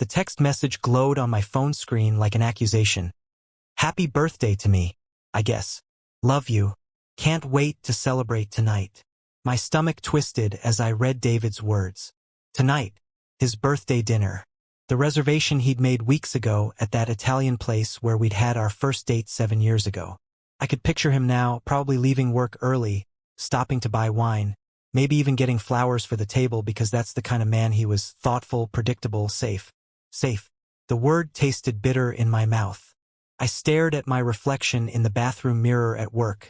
The text message glowed on my phone screen like an accusation. Happy birthday to me, I guess. Love you. Can't wait to celebrate tonight. My stomach twisted as I read David's words. Tonight, his birthday dinner. The reservation he'd made weeks ago at that Italian place where we'd had our first date 7 years ago. I could picture him now, probably leaving work early, stopping to buy wine, maybe even getting flowers for the table because that's the kind of man he was. Thoughtful, predictable, safe. Safe. The word tasted bitter in my mouth. I stared at my reflection in the bathroom mirror at work,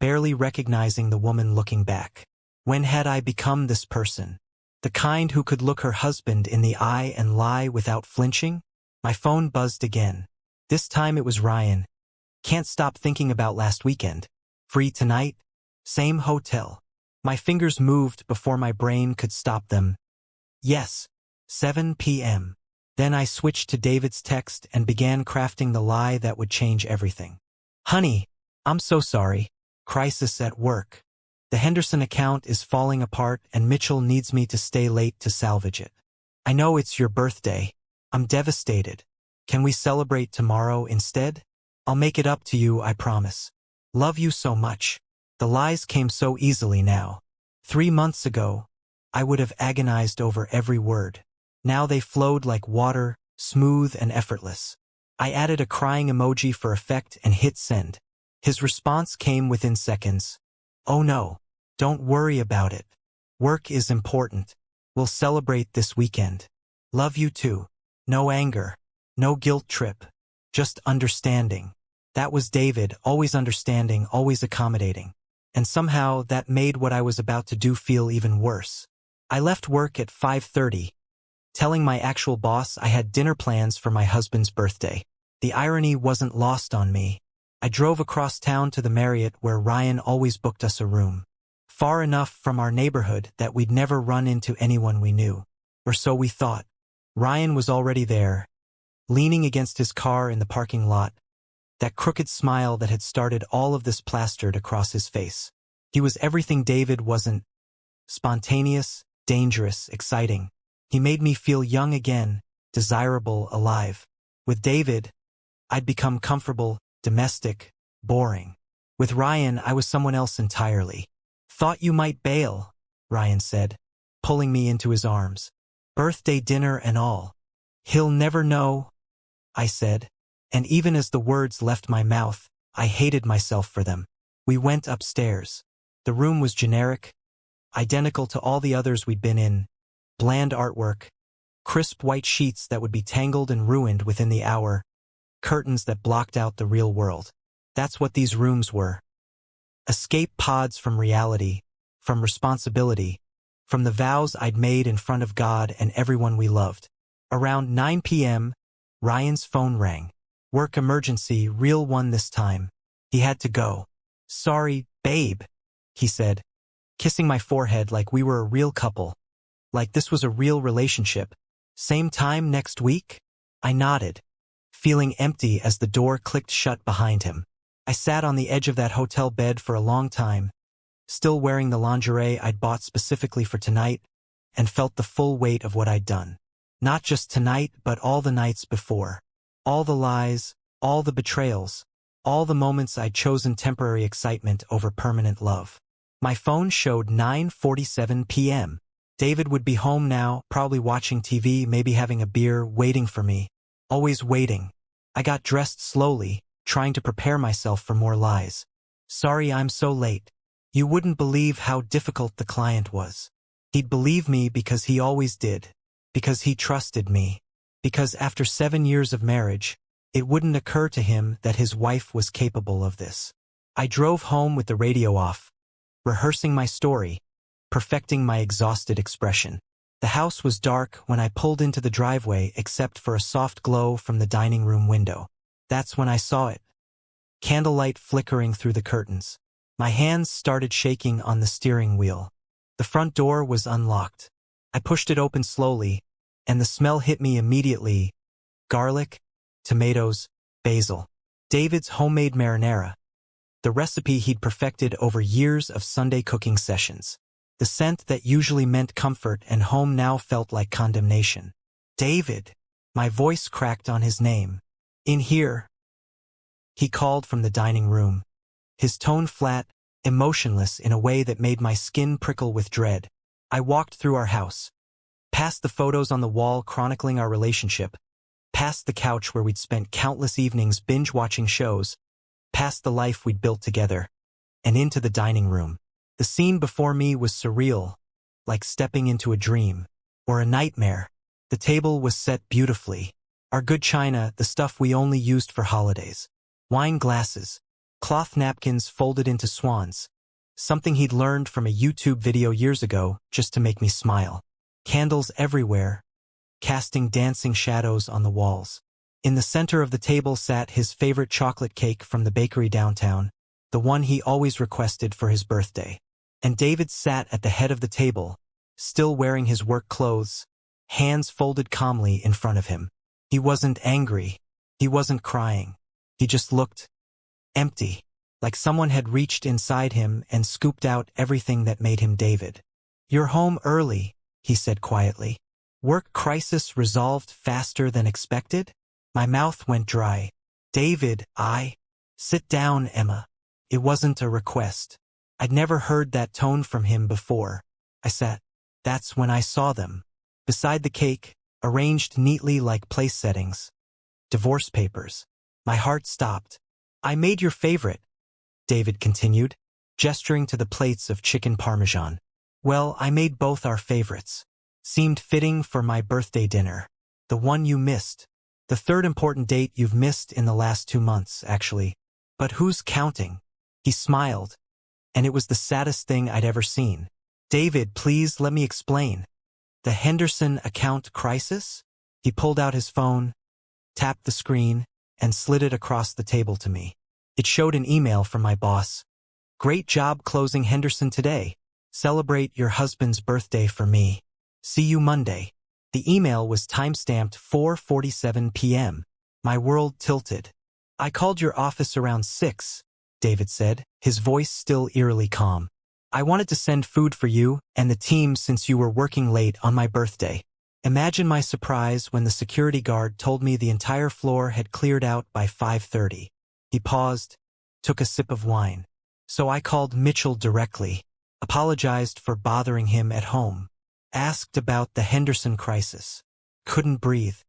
barely recognizing the woman looking back. When had I become this person? The kind who could look her husband in the eye and lie without flinching? My phone buzzed again. This time it was Ryan. Can't stop thinking about last weekend. Free tonight? Same hotel. My fingers moved before my brain could stop them. Yes. 7 p.m. Then I switched to David's text and began crafting the lie that would change everything. Honey, I'm so sorry. Crisis at work. The Henderson account is falling apart and Mitchell needs me to stay late to salvage it. I know it's your birthday. I'm devastated. Can we celebrate tomorrow instead? I'll make it up to you, I promise. Love you so much. The lies came so easily now. 3 months ago, I would have agonized over every word. Now they flowed like water, smooth and effortless. I added a crying emoji for effect and hit send. His response came within seconds. Oh no, don't worry about it. Work is important. We'll celebrate this weekend. Love you too. No anger. No guilt trip. Just understanding. That was David, always understanding, always accommodating. And somehow that made what I was about to do feel even worse. I left work at 5:30, telling my actual boss I had dinner plans for my husband's birthday. The irony wasn't lost on me. I drove across town to the Marriott where Ryan always booked us a room. Far enough from our neighborhood that we'd never run into anyone we knew. Or so we thought. Ryan was already there, leaning against his car in the parking lot, that crooked smile that had started all of this plastered across his face. He was everything David wasn't. Spontaneous, dangerous, exciting. He made me feel young again, desirable, alive. With David, I'd become comfortable, domestic, boring. With Ryan, I was someone else entirely. Thought you might bail, Ryan said, pulling me into his arms. Birthday dinner and all. He'll never know, I said. And even as the words left my mouth, I hated myself for them. We went upstairs. The room was generic, identical to all the others we'd been in. Bland artwork, crisp white sheets that would be tangled and ruined within the hour, curtains that blocked out the real world. That's what these rooms were. Escape pods from reality, from responsibility, from the vows I'd made in front of God and everyone we loved. Around 9 p.m., Ryan's phone rang. Work emergency, real one this time. He had to go. Sorry, babe, he said, kissing my forehead like we were a real couple. Like this was a real relationship. Same time next week? I nodded, feeling empty as the door clicked shut behind him. I sat on the edge of that hotel bed for a long time, still wearing the lingerie I'd bought specifically for tonight, and felt the full weight of what I'd done. Not just tonight, but all the nights before. All the lies, all the betrayals, all the moments I'd chosen temporary excitement over permanent love. My phone showed 9:47 p.m. David would be home now, probably watching TV, maybe having a beer, waiting for me. Always waiting. I got dressed slowly, trying to prepare myself for more lies. Sorry I'm so late. You wouldn't believe how difficult the client was. He'd believe me because he always did. Because he trusted me. Because after 7 years of marriage, it wouldn't occur to him that his wife was capable of this. I drove home with the radio off, rehearsing my story, perfecting my exhausted expression. The house was dark when I pulled into the driveway except for a soft glow from the dining room window. That's when I saw it. Candlelight flickering through the curtains. My hands started shaking on the steering wheel. The front door was unlocked. I pushed it open slowly, and the smell hit me immediately. Garlic, tomatoes, basil. David's homemade marinara. The recipe he'd perfected over years of Sunday cooking sessions. The scent that usually meant comfort and home now felt like condemnation. David, My voice cracked on his name. In here. He called from the dining room. His tone flat, emotionless in a way that made my skin prickle with dread. I walked through our house. Past the photos on the wall chronicling our relationship. Past the couch where we'd spent countless evenings binge-watching shows. Past the life we'd built together. And into the dining room. The scene before me was surreal, like stepping into a dream. Or a nightmare. The table was set beautifully. Our good china, the stuff we only used for holidays. Wine glasses. Cloth napkins folded into swans. Something he'd learned from a YouTube video years ago just to make me smile. Candles everywhere, casting dancing shadows on the walls. In the center of the table sat his favorite chocolate cake from the bakery downtown, the one he always requested for his birthday. And David sat at the head of the table, still wearing his work clothes, hands folded calmly in front of him. He wasn't angry. He wasn't crying. He just looked empty, like someone had reached inside him and scooped out everything that made him David. "You're home early," he said quietly. "Work crisis resolved faster than expected?" My mouth went dry. "David, Sit down, Emma." It wasn't a request. I'd never heard that tone from him before. I sat. That's when I saw them. Beside the cake, arranged neatly like place settings. Divorce papers. My heart stopped. "I made your favorite," David continued, gesturing to the plates of chicken parmesan. "Well, I made both our favorites. Seemed fitting for my birthday dinner. The one you missed. The third important date you've missed in the last 2 months, actually. But who's counting?" He smiled, and it was the saddest thing I'd ever seen. "David, please let me explain. The Henderson account crisis?" He pulled out his phone, tapped the screen, and slid it across the table to me. It showed an email from my boss. "Great job closing Henderson today. Celebrate your husband's birthday for me. See you Monday." The email was timestamped 4:47 p.m. My world tilted. "I called your office around 6, David said, his voice still eerily calm. "I wanted to send food for you and the team since you were working late on my birthday." Imagine my surprise when the security guard told me the entire floor had cleared out by 5:30. He paused, took a sip of wine. "So I called Mitchell directly, apologized for bothering him at home, asked about the Henderson crisis. Couldn't breathe.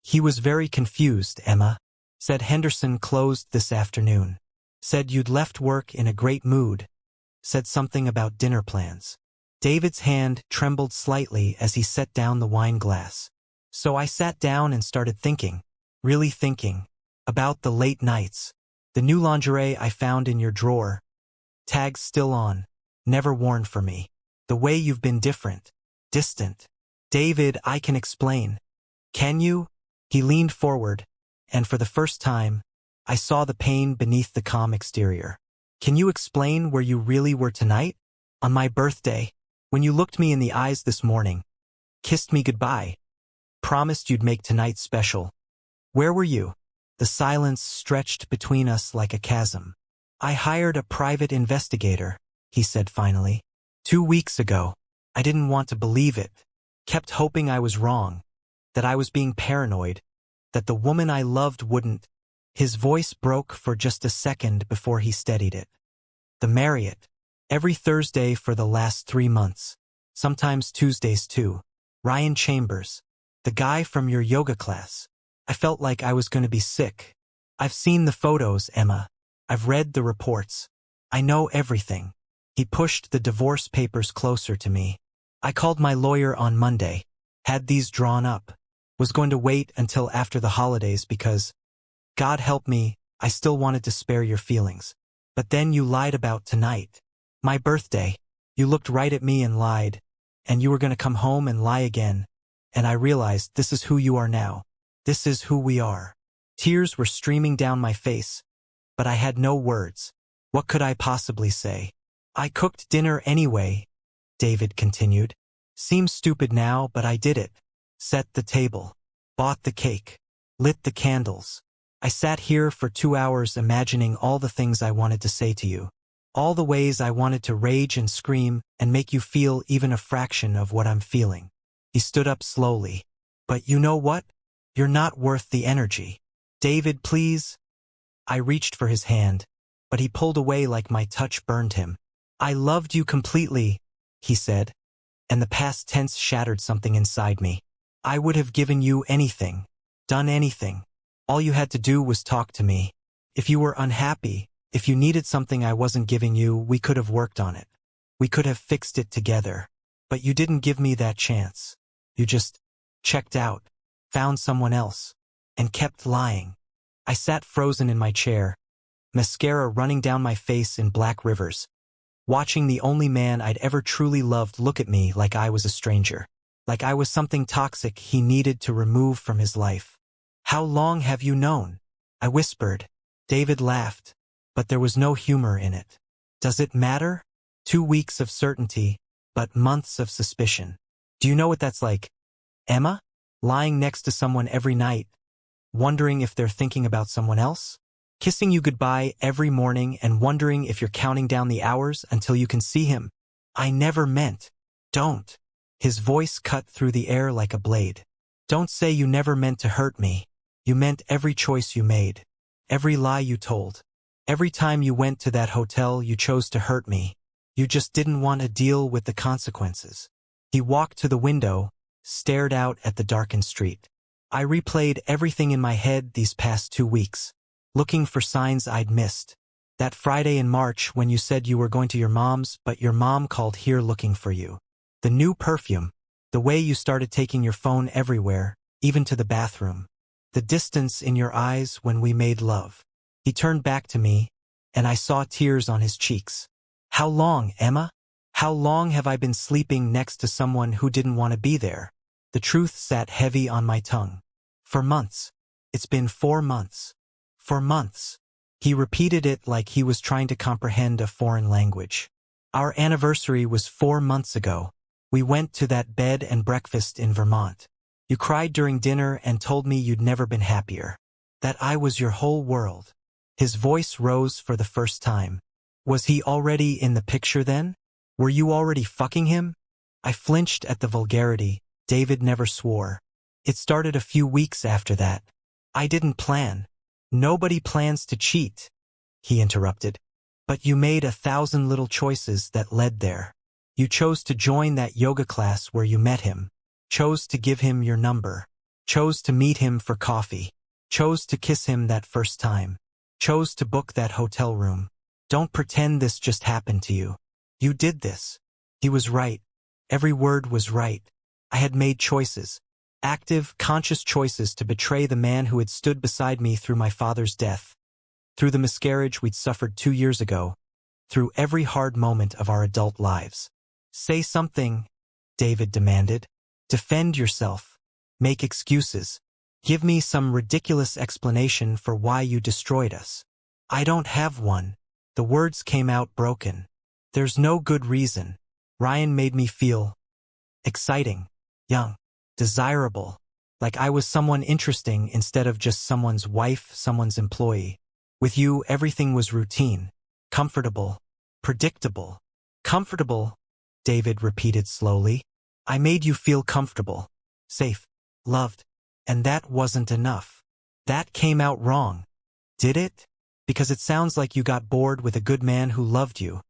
He was very confused, Emma. Said Henderson closed this afternoon. Said you'd left work in a great mood. Said something about dinner plans." David's hand trembled slightly as he set down the wine glass. "So I sat down and started thinking, really thinking, about the late nights. The new lingerie I found in your drawer. Tags still on, never worn for me. The way you've been different, distant. David, I can explain." "Can you?" He leaned forward, and for the first time, I saw the pain beneath the calm exterior. "Can you explain where you really were tonight? On my birthday, when you looked me in the eyes this morning, kissed me goodbye, promised you'd make tonight special. Where were you?" The silence stretched between us like a chasm. "I hired a private investigator," he said finally. 2 weeks ago. I didn't want to believe it. Kept hoping I was wrong, that I was being paranoid, that the woman I loved wouldn't. His voice broke for just a second before he steadied it. "The Marriott. Every Thursday for the last 3 months. Sometimes Tuesdays too. Ryan Chambers. The guy from your yoga class. I felt like I was going to be sick. I've seen the photos, Emma. I've read the reports. I know everything." He pushed the divorce papers closer to me. "I called my lawyer on Monday. Had these drawn up. Was going to wait until after the holidays because, God help me, I still wanted to spare your feelings. But then you lied about tonight. My birthday. You looked right at me and lied. And you were going to come home and lie again. And I realized this is who you are now. This is who we are." Tears were streaming down my face, but I had no words. What could I possibly say? "I cooked dinner anyway," David continued. "Seems stupid now, but I did it. Set the table. Bought the cake. Lit the candles. I sat here for 2 hours imagining all the things I wanted to say to you. All the ways I wanted to rage and scream and make you feel even a fraction of what I'm feeling." He stood up slowly. "But you know what? You're not worth the energy. David, please. I reached for his hand, but he pulled away like my touch burned him. I loved you completely, he said, and the past tense shattered something inside me. I would have given you anything, done anything. All you had to do was talk to me. If you were unhappy, if you needed something I wasn't giving you, we could have worked on it. We could have fixed it together. But you didn't give me that chance. You just checked out, found someone else, and kept lying. I sat frozen in my chair, mascara running down my face in black rivers, watching the only man I'd ever truly loved look at me like I was a stranger, like I was something toxic he needed to remove from his life. How long have you known? I whispered. David laughed, but there was no humor in it. Does it matter? 2 weeks of certainty, but months of suspicion. Do you know what that's like, Emma? Lying next to someone every night, wondering if they're thinking about someone else? Kissing you goodbye every morning and wondering if you're counting down the hours until you can see him. I never meant. Don't. His voice cut through the air like a blade. Don't say you never meant to hurt me. You meant every choice you made. Every lie you told. Every time you went to that hotel you chose to hurt me. You just didn't want to deal with the consequences. He walked to the window, stared out at the darkened street. I replayed everything in my head these past 2 weeks, looking for signs I'd missed. That Friday in March when you said you were going to your mom's, but your mom called here looking for you. The new perfume. The way you started taking your phone everywhere, even to the bathroom. The distance in your eyes when we made love. He turned back to me, and I saw tears on his cheeks. How long, Emma? How long have I been sleeping next to someone who didn't want to be there? The truth sat heavy on my tongue. For months. It's been 4 months. For months. He repeated it like he was trying to comprehend a foreign language. Our anniversary was 4 months ago. We went to that bed and breakfast in Vermont. You cried during dinner and told me you'd never been happier. That I was your whole world. His voice rose for the first time. Was he already in the picture then? Were you already fucking him? I flinched at the vulgarity. David never swore. It started a few weeks after that. I didn't plan. Nobody plans to cheat, he interrupted. But you made 1,000 little choices that led there. You chose to join that yoga class where you met him. Chose to give him your number. Chose to meet him for coffee. Chose to kiss him that first time. Chose to book that hotel room. Don't pretend this just happened to you. You did this. He was right. Every word was right. I had made choices. Active, conscious choices to betray the man who had stood beside me through my father's death. Through the miscarriage we'd suffered 2 years ago. Through every hard moment of our adult lives. Say something, David demanded. Defend yourself. Make excuses. Give me some ridiculous explanation for why you destroyed us. I don't have one. The words came out broken. There's no good reason. Ryan made me feel exciting, young, desirable, like I was someone interesting instead of just someone's wife, someone's employee. With you, everything was routine, comfortable, predictable. Comfortable, David repeated slowly. I made you feel comfortable, safe, loved, and that wasn't enough. That came out wrong. Did it? Because it sounds like you got bored with a good man who loved you.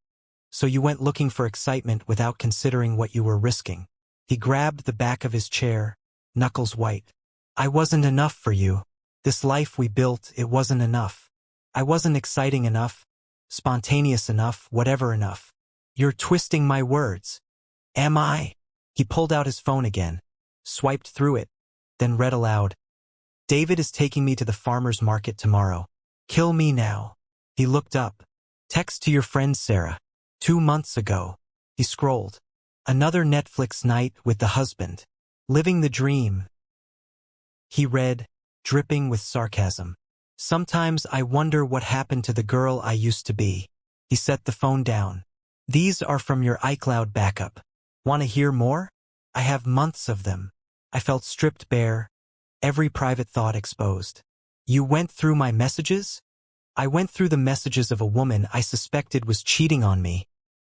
So you went looking for excitement without considering what you were risking. He grabbed the back of his chair, knuckles white. I wasn't enough for you. This life we built, it wasn't enough. I wasn't exciting enough, spontaneous enough, whatever enough. You're twisting my words. Am I? He pulled out his phone again, swiped through it, then read aloud. David is taking me to the farmer's market tomorrow. Kill me now. He looked up. Text to your friend Sarah. 2 months ago. He scrolled. Another Netflix night with the husband. Living the dream. He read, dripping with sarcasm. Sometimes I wonder what happened to the girl I used to be. He set the phone down. These are from your iCloud backup. Want to hear more? I have months of them. I felt stripped bare, every private thought exposed. You went through my messages? I went through the messages of a woman I suspected was cheating on me,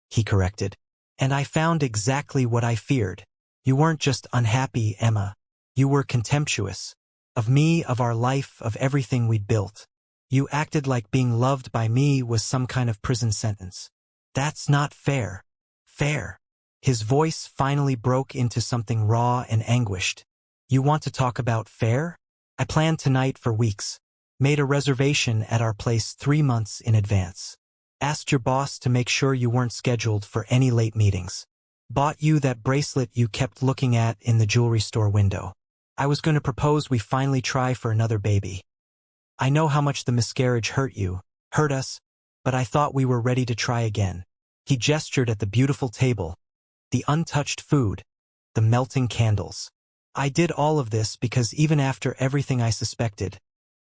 he corrected. And I found exactly what I feared. You weren't just unhappy, Emma. You were contemptuous. Of me, of our life, of everything we'd built. You acted like being loved by me was some kind of prison sentence. That's not fair. Fair. His voice finally broke into something raw and anguished. You want to talk about fair? I planned tonight for weeks. Made a reservation at our place 3 months in advance. Asked your boss to make sure you weren't scheduled for any late meetings. Bought you that bracelet you kept looking at in the jewelry store window. I was going to propose we finally try for another baby. I know how much the miscarriage hurt you, hurt us, but I thought we were ready to try again. He gestured at the beautiful table, the untouched food, the melting candles. I did all of this because even after everything I suspected,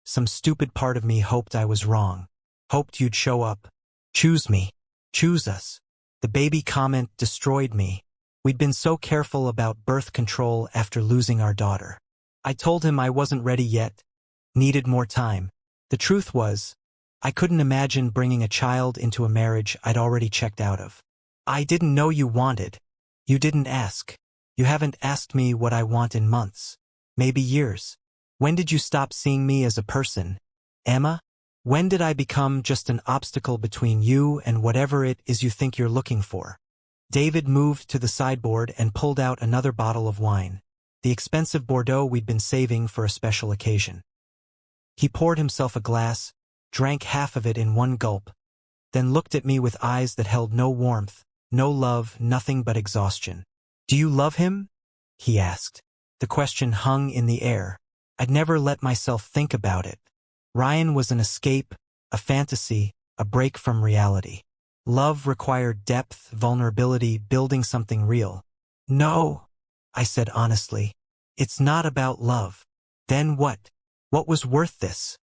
some stupid part of me hoped I was wrong. Hoped you'd show up. Choose me. Choose us. The baby comment destroyed me. We'd been so careful about birth control after losing our daughter. I told him I wasn't ready yet. Needed more time. The truth was, I couldn't imagine bringing a child into a marriage I'd already checked out of. I didn't know you wanted. You didn't ask. You haven't asked me what I want in months. Maybe years. When did you stop seeing me as a person, Emma? When did I become just an obstacle between you and whatever it is you think you're looking for? David moved to the sideboard and pulled out another bottle of wine, the expensive Bordeaux we'd been saving for a special occasion. He poured himself a glass, drank half of it in one gulp, then looked at me with eyes that held no warmth, no love, nothing but exhaustion. Do you love him? He asked. The question hung in the air. I'd never let myself think about it. Ryan was an escape, a fantasy, a break from reality. Love required depth, vulnerability, building something real. No, I said honestly. It's not about love. Then what? What was worth this?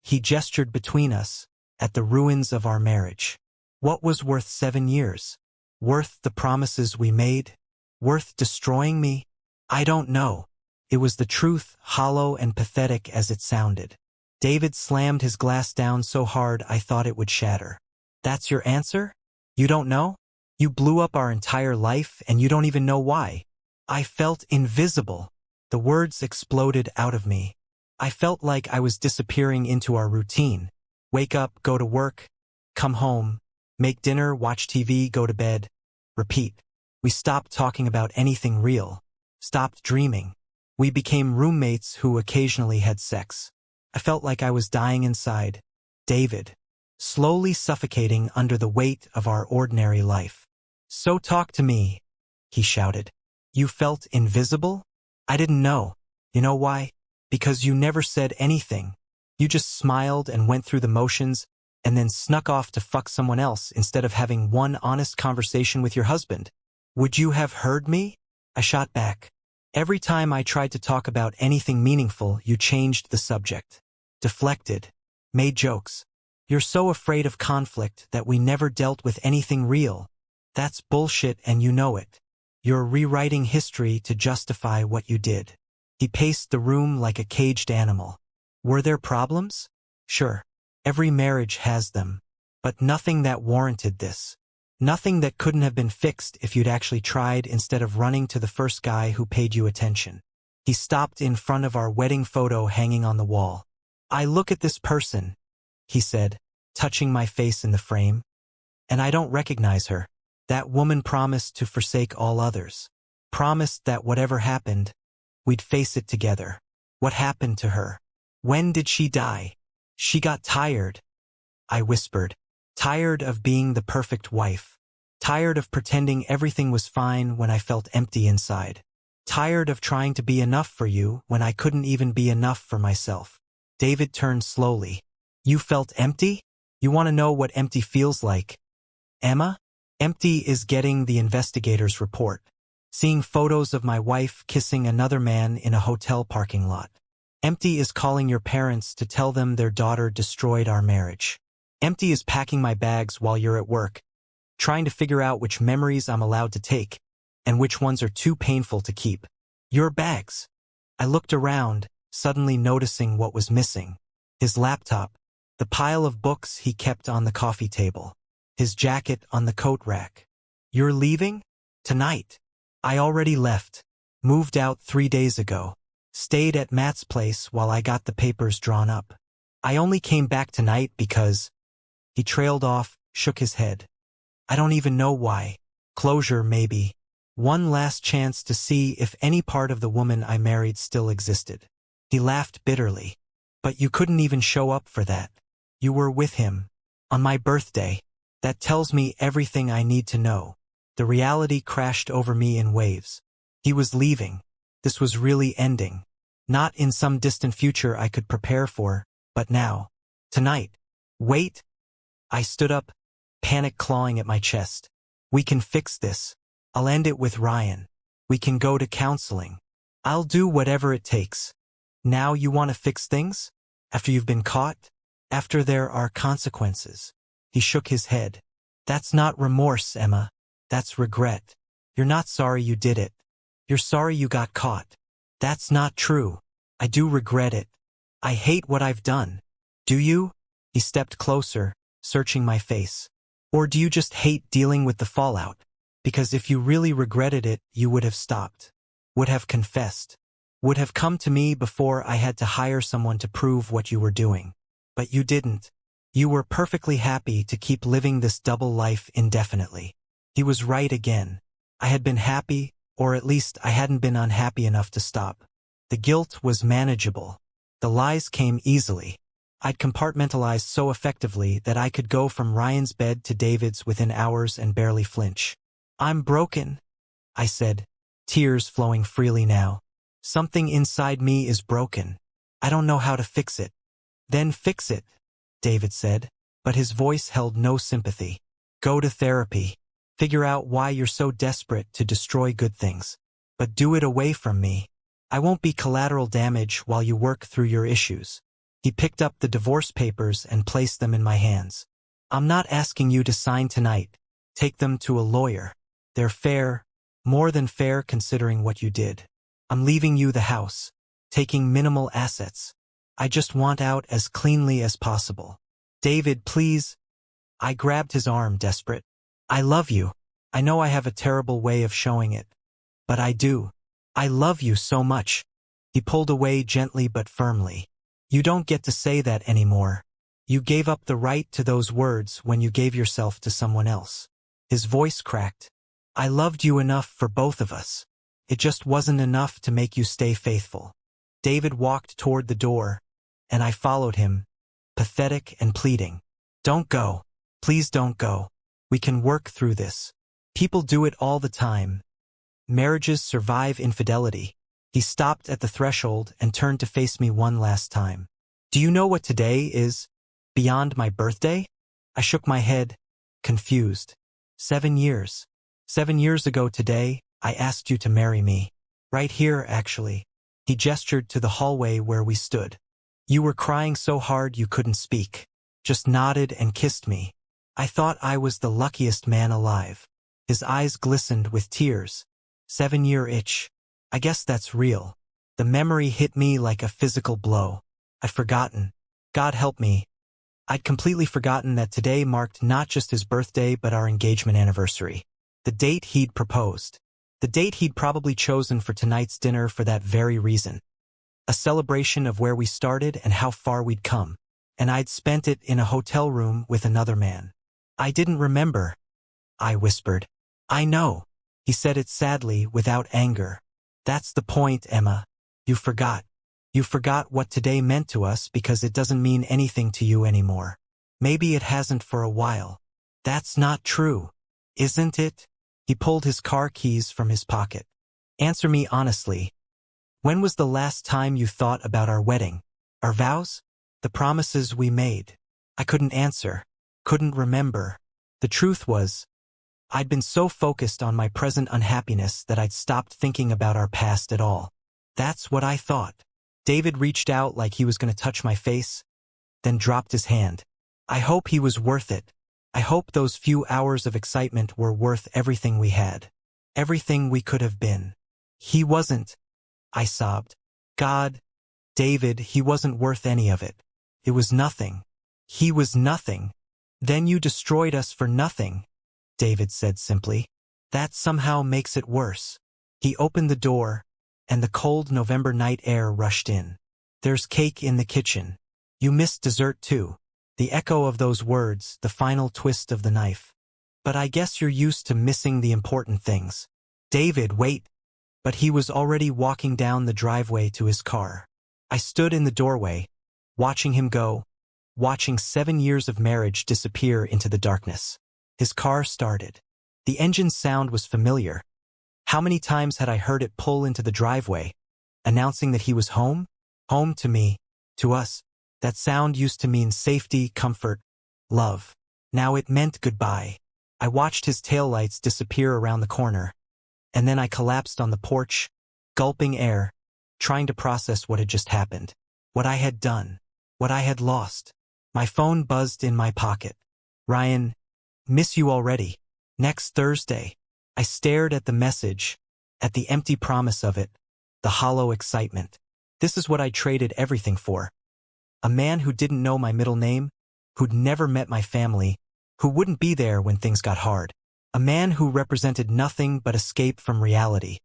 He gestured between us, at the ruins of our marriage. What was worth 7 years? Worth the promises we made? Worth destroying me? I don't know. It was the truth, hollow and pathetic as it sounded. David slammed his glass down so hard I thought it would shatter. That's your answer? You don't know? You blew up our entire life and you don't even know why. I felt invisible. The words exploded out of me. I felt like I was disappearing into our routine. Wake up, go to work, come home, make dinner, watch TV, go to bed, repeat. We stopped talking about anything real. Stopped dreaming. We became roommates who occasionally had sex. I felt like I was dying inside. David. Slowly suffocating under the weight of our ordinary life. So talk to me, he shouted. You felt invisible? I didn't know. You know why? Because you never said anything. You just smiled and went through the motions and then snuck off to fuck someone else instead of having one honest conversation with your husband. Would you have heard me? I shot back. Every time I tried to talk about anything meaningful, you changed the subject. Deflected. Made jokes. You're so afraid of conflict that we never dealt with anything real. That's bullshit and you know it. You're rewriting history to justify what you did. He paced the room like a caged animal. Were there problems? Sure. Every marriage has them. But nothing that warranted this. Nothing that couldn't have been fixed if you'd actually tried instead of running to the first guy who paid you attention. He stopped in front of our wedding photo hanging on the wall. I look at this person, he said, touching my face in the frame. And I don't recognize her. That woman promised to forsake all others. Promised that whatever happened, we'd face it together. What happened to her? When did she die? She got tired, I whispered. Tired of being the perfect wife. Tired of pretending everything was fine when I felt empty inside. Tired of trying to be enough for you when I couldn't even be enough for myself. David turned slowly. You felt empty? You want to know what empty feels like? Emma? Empty is getting the investigator's report. Seeing photos of my wife kissing another man in a hotel parking lot. Empty is calling your parents to tell them their daughter destroyed our marriage. Empty is packing my bags while you're at work, trying to figure out which memories I'm allowed to take and which ones are too painful to keep. Your bags. I looked around, suddenly noticing what was missing. His laptop, the pile of books he kept on the coffee table, his jacket on the coat rack. You're leaving? Tonight. I already left. Moved out 3 days ago. Stayed at Matt's place while I got the papers drawn up. I only came back tonight because... He trailed off, shook his head. I don't even know why. Closure, maybe. One last chance to see if any part of the woman I married still existed. He laughed bitterly. But you couldn't even show up for that. You were with him. On my birthday. That tells me everything I need to know. The reality crashed over me in waves. He was leaving. This was really ending. Not in some distant future I could prepare for, but now. Tonight. Wait. I stood up, panic clawing at my chest. We can fix this. I'll end it with Ryan. We can go to counseling. I'll do whatever it takes. Now you want to fix things? After you've been caught? After there are consequences? He shook his head. That's not remorse, Emma. That's regret. You're not sorry you did it. You're sorry you got caught. That's not true. I do regret it. I hate what I've done. Do you? He stepped closer, searching my face. Or do you just hate dealing with the fallout? Because if you really regretted it, you would have stopped. Would have confessed. Would have come to me before I had to hire someone to prove what you were doing. But you didn't. You were perfectly happy to keep living this double life indefinitely. He was right again. I had been happy, or at least I hadn't been unhappy enough to stop. The guilt was manageable. The lies came easily. I'd compartmentalized so effectively that I could go from Ryan's bed to David's within hours and barely flinch. I'm broken, I said, tears flowing freely now. Something inside me is broken. I don't know how to fix it. Then fix it, David said, but his voice held no sympathy. Go to therapy. Figure out why you're so desperate to destroy good things. But do it away from me. I won't be collateral damage while you work through your issues. He picked up the divorce papers and placed them in my hands. I'm not asking you to sign tonight. Take them to a lawyer. They're fair, more than fair considering what you did. I'm leaving you the house, taking minimal assets. I just want out as cleanly as possible. David, please. I grabbed his arm, desperate. I love you. I know I have a terrible way of showing it. But I do. I love you so much. He pulled away gently but firmly. You don't get to say that anymore. You gave up the right to those words when you gave yourself to someone else. His voice cracked. I loved you enough for both of us. It just wasn't enough to make you stay faithful. David walked toward the door, and I followed him, pathetic and pleading. Don't go. Please don't go. We can work through this. People do it all the time. Marriages survive infidelity. He stopped at the threshold and turned to face me one last time. Do you know what today is? Beyond my birthday? I shook my head, confused. 7 years. 7 years ago today, I asked you to marry me. Right here, actually. He gestured to the hallway where we stood. You were crying so hard you couldn't speak. Just nodded and kissed me. I thought I was the luckiest man alive. His eyes glistened with tears. 7-year itch. I guess that's real. The memory hit me like a physical blow. I'd forgotten. God help me. I'd completely forgotten that today marked not just his birthday but our engagement anniversary. The date he'd proposed. The date he'd probably chosen for tonight's dinner for that very reason. A celebration of where we started and how far we'd come. And I'd spent it in a hotel room with another man. I didn't remember. I whispered. I know. He said it sadly, without anger. That's the point, Emma. You forgot. You forgot what today meant to us because it doesn't mean anything to you anymore. Maybe it hasn't for a while. That's not true. Isn't it? He pulled his car keys from his pocket. Answer me honestly. When was the last time you thought about our wedding? Our vows? The promises we made? I couldn't answer. Couldn't remember. The truth was, I'd been so focused on my present unhappiness that I'd stopped thinking about our past at all. That's what I thought. David reached out like he was going to touch my face, then dropped his hand. I hope he was worth it. I hope those few hours of excitement were worth everything we had. Everything we could have been. He wasn't, I sobbed. God, David, he wasn't worth any of it. It was nothing. He was nothing. Then you destroyed us for nothing, David said simply. That somehow makes it worse. He opened the door, and the cold November night air rushed in. There's cake in the kitchen. You missed dessert too. The echo of those words, the final twist of the knife. But I guess you're used to missing the important things. David, wait. But he was already walking down the driveway to his car. I stood in the doorway, watching him go, watching 7 years of marriage disappear into the darkness. His car started. The engine's sound was familiar. How many times had I heard it pull into the driveway, announcing that he was home? Home to me, to us. That sound used to mean safety, comfort, love. Now it meant goodbye. I watched his taillights disappear around the corner, and then I collapsed on the porch, gulping air, trying to process what had just happened, what I had done, what I had lost. My phone buzzed in my pocket. Ryan, miss you already. Next Thursday. I stared at the message, at the empty promise of it, the hollow excitement. This is what I traded everything for. A man who didn't know my middle name, who'd never met my family, who wouldn't be there when things got hard. A man who represented nothing but escape from reality,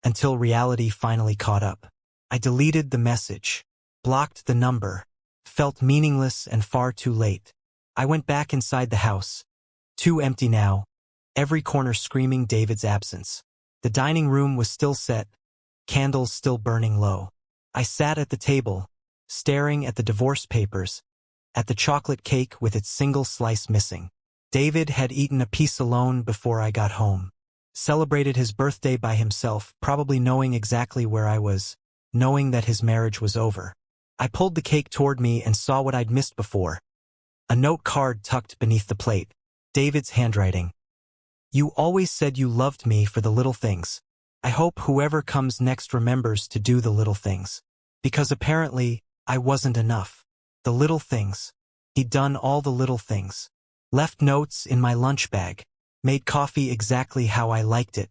until reality finally caught up. I deleted the message, blocked the number, felt meaningless and far too late. I went back inside the house, too empty now, every corner screaming David's absence. The dining room was still set, candles still burning low. I sat at the table, staring at the divorce papers, at the chocolate cake with its single slice missing. David had eaten a piece alone before I got home, celebrated his birthday by himself, probably knowing exactly where I was, knowing that his marriage was over. I pulled the cake toward me and saw what I'd missed before. A note card tucked beneath the plate. David's handwriting. You always said you loved me for the little things. I hope whoever comes next remembers to do the little things. Because apparently, I wasn't enough. The little things. He'd done all the little things. Left notes in my lunch bag. Made coffee exactly how I liked it.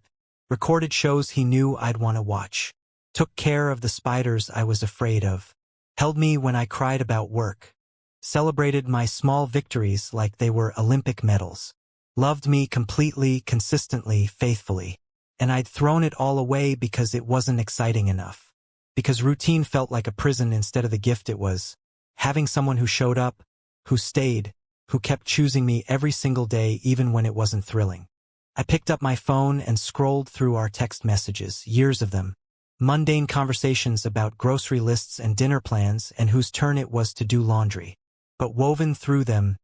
Recorded shows he knew I'd want to watch. Took care of the spiders I was afraid of. Held me when I cried about work. Celebrated my small victories like they were Olympic medals. Loved me completely, consistently, faithfully. And I'd thrown it all away because it wasn't exciting enough. Because routine felt like a prison instead of the gift it was. Having someone who showed up, who stayed, who kept choosing me every single day even when it wasn't thrilling. I picked up my phone and scrolled through our text messages, years of them. Mundane conversations about grocery lists and dinner plans and whose turn it was to do laundry. But woven through them,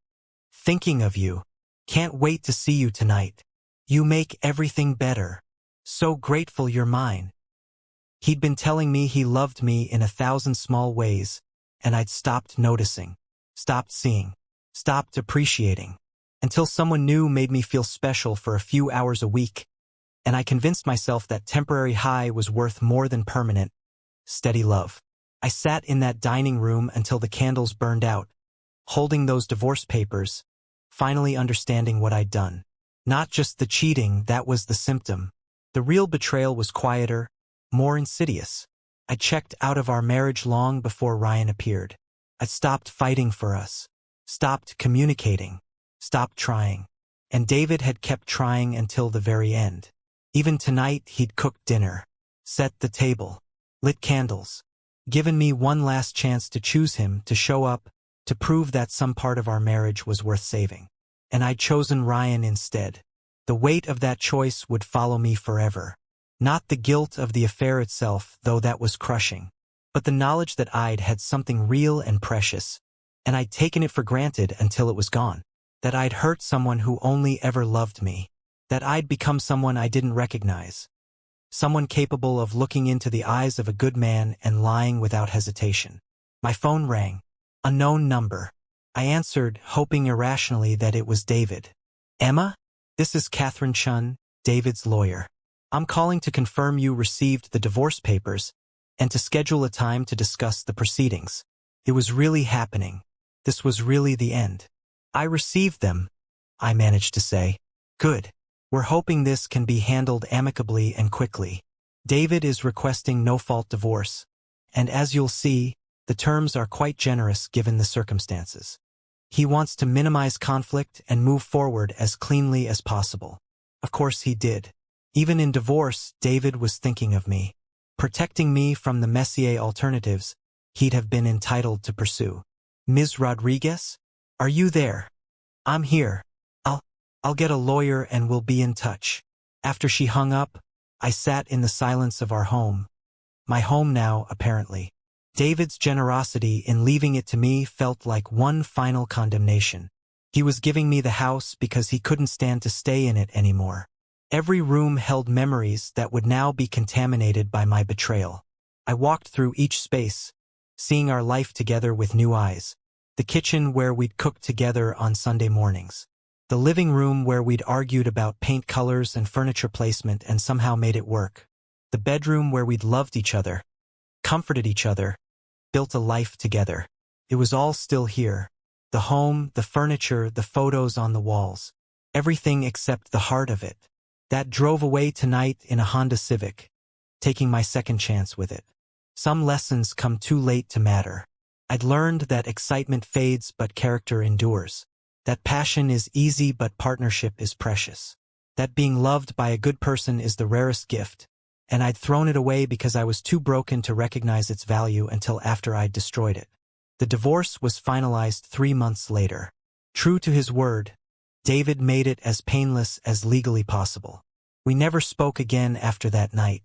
thinking of you. Can't wait to see you tonight. You make everything better. So grateful you're mine. He'd been telling me he loved me in 1,000 small ways, and I'd stopped noticing, stopped seeing, stopped appreciating, until someone new made me feel special for a few hours a week, and I convinced myself that temporary high was worth more than permanent, steady love. I sat in that dining room until the candles burned out, holding those divorce papers, finally understanding what I'd done. Not just the cheating, that was the symptom. The real betrayal was quieter, more insidious. I checked out of our marriage long before Ryan appeared. I stopped fighting for us, stopped communicating, stopped trying. And David had kept trying until the very end. Even tonight he'd cooked dinner, set the table, lit candles, given me one last chance to choose him, to show up, to prove that some part of our marriage was worth saving. And I'd chosen Ryan instead. The weight of that choice would follow me forever. Not the guilt of the affair itself, though that was crushing, but the knowledge that I'd had something real and precious, and I'd taken it for granted until it was gone. That I'd hurt someone who only ever loved me. That I'd become someone I didn't recognize. Someone capable of looking into the eyes of a good man and lying without hesitation. My phone rang. Unknown number. I answered, hoping irrationally that it was David. Emma? This is Catherine Chun, David's lawyer. I'm calling to confirm you received the divorce papers and to schedule a time to discuss the proceedings. It was really happening. This was really the end. I received them, I managed to say. Good. We're hoping this can be handled amicably and quickly. David is requesting no-fault divorce, and as you'll see, the terms are quite generous given the circumstances. He wants to minimize conflict and move forward as cleanly as possible. Of course he did. Even in divorce, David was thinking of me. protecting me from the Messier alternatives he'd have been entitled to pursue. Ms. Rodriguez? Are you there? I'm here. I'll, I'll get a lawyer and we'll be in touch. After she hung up, I sat in the silence of our home. My home now, apparently. David's generosity in leaving it to me felt like one final condemnation. He was giving me the house because he couldn't stand to stay in it anymore. Every room held memories that would now be contaminated by my betrayal. I walked through each space, seeing our life together with new eyes. The kitchen where we'd cooked together on Sunday mornings. The living room where we'd argued about paint colors and furniture placement and somehow made it work. The bedroom where we'd loved each other, comforted each other, built a life together. It was all still here. The home, the furniture, the photos on the walls. Everything except the heart of it. That drove away tonight in a Honda Civic, taking my second chance with it. Some lessons come too late to matter. I'd learned that excitement fades but character endures. That passion is easy but partnership is precious. That being loved by a good person is the rarest gift. And I'd thrown it away because I was too broken to recognize its value until after I'd destroyed it. The divorce was finalized 3 months later. True to his word, David made it as painless as legally possible. We never spoke again after that night.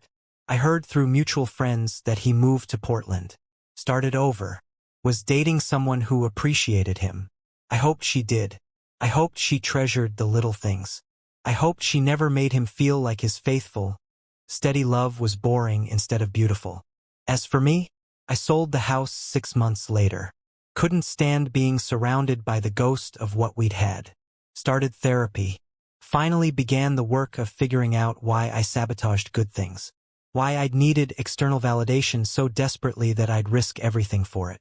I heard through mutual friends that he moved to Portland, started over, was dating someone who appreciated him. I hoped she did. I hoped she treasured the little things. I hoped she never made him feel like his faithful, steady love was boring instead of beautiful. As for me, I sold the house 6 months later. Couldn't stand being surrounded by the ghost of what we'd had. Started therapy. Finally began the work of figuring out why I sabotaged good things. Why I'd needed external validation so desperately that I'd risk everything for it.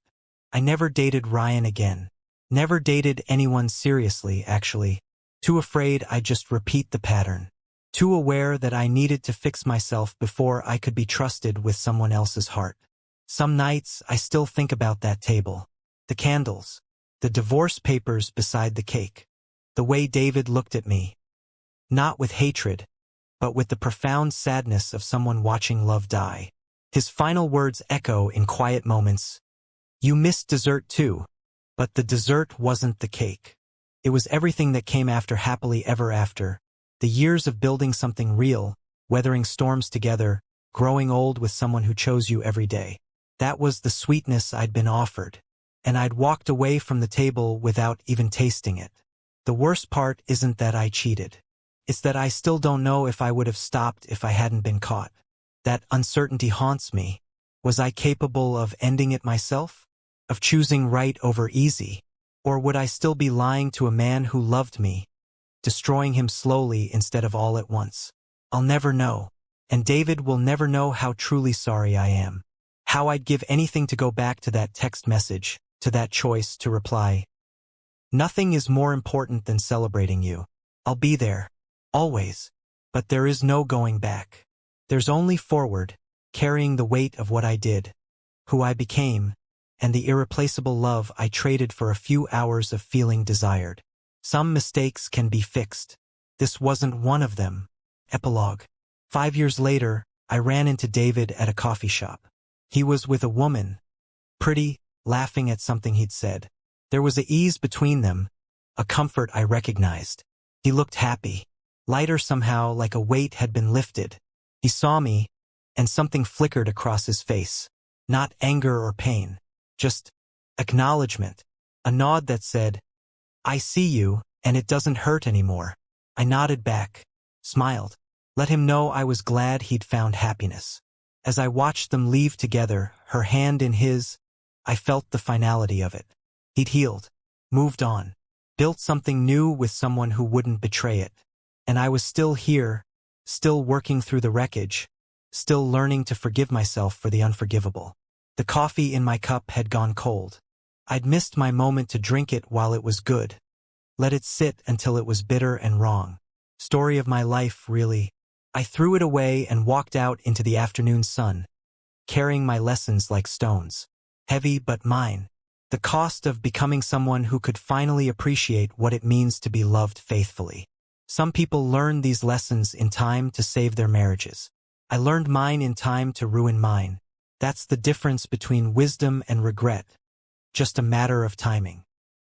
I never dated Ryan again. Never dated anyone seriously, actually. Too afraid I'd just repeat the pattern. Too aware that I needed to fix myself before I could be trusted with someone else's heart. Some nights I still think about that table. The candles. The divorce papers beside the cake. The way David looked at me. Not with hatred, but with the profound sadness of someone watching love die. His final words echo in quiet moments. You missed dessert too. But the dessert wasn't the cake. It was everything that came after happily ever after. The years of building something real, weathering storms together, growing old with someone who chose you every day. That was the sweetness I'd been offered. And I'd walked away from the table without even tasting it. The worst part isn't that I cheated. It's that I still don't know if I would have stopped if I hadn't been caught. That uncertainty haunts me. Was I capable of ending it myself? Of choosing right over easy? Or would I still be lying to a man who loved me, destroying him slowly instead of all at once? I'll never know. And David will never know how truly sorry I am. How I'd give anything to go back to that text message, to that choice to reply. Nothing is more important than celebrating you. I'll be there. Always. But there is no going back. There's only forward, carrying the weight of what I did, who I became, and the irreplaceable love I traded for a few hours of feeling desired. Some mistakes can be fixed. This wasn't one of them. Epilogue. 5 years later, I ran into David at a coffee shop. He was with a woman, pretty, laughing at something he'd said. There was an ease between them, a comfort I recognized. He looked happy, lighter somehow, like a weight had been lifted. He saw me, and something flickered across his face. Not anger or pain, just acknowledgement. A nod that said, I see you, and it doesn't hurt anymore. I nodded back, smiled, let him know I was glad he'd found happiness. As I watched them leave together, her hand in his, I felt the finality of it. He'd healed, moved on, built something new with someone who wouldn't betray it. And I was still here, still working through the wreckage, still learning to forgive myself for the unforgivable. The coffee in my cup had gone cold. I'd missed my moment to drink it while it was good. Let it sit until it was bitter and wrong. Story of my life, really. I threw it away and walked out into the afternoon sun, carrying my lessons like stones. Heavy but mine. The cost of becoming someone who could finally appreciate what it means to be loved faithfully. Some people learn these lessons in time to save their marriages. I learned mine in time to ruin mine. That's the difference between wisdom and regret. Just a matter of timing.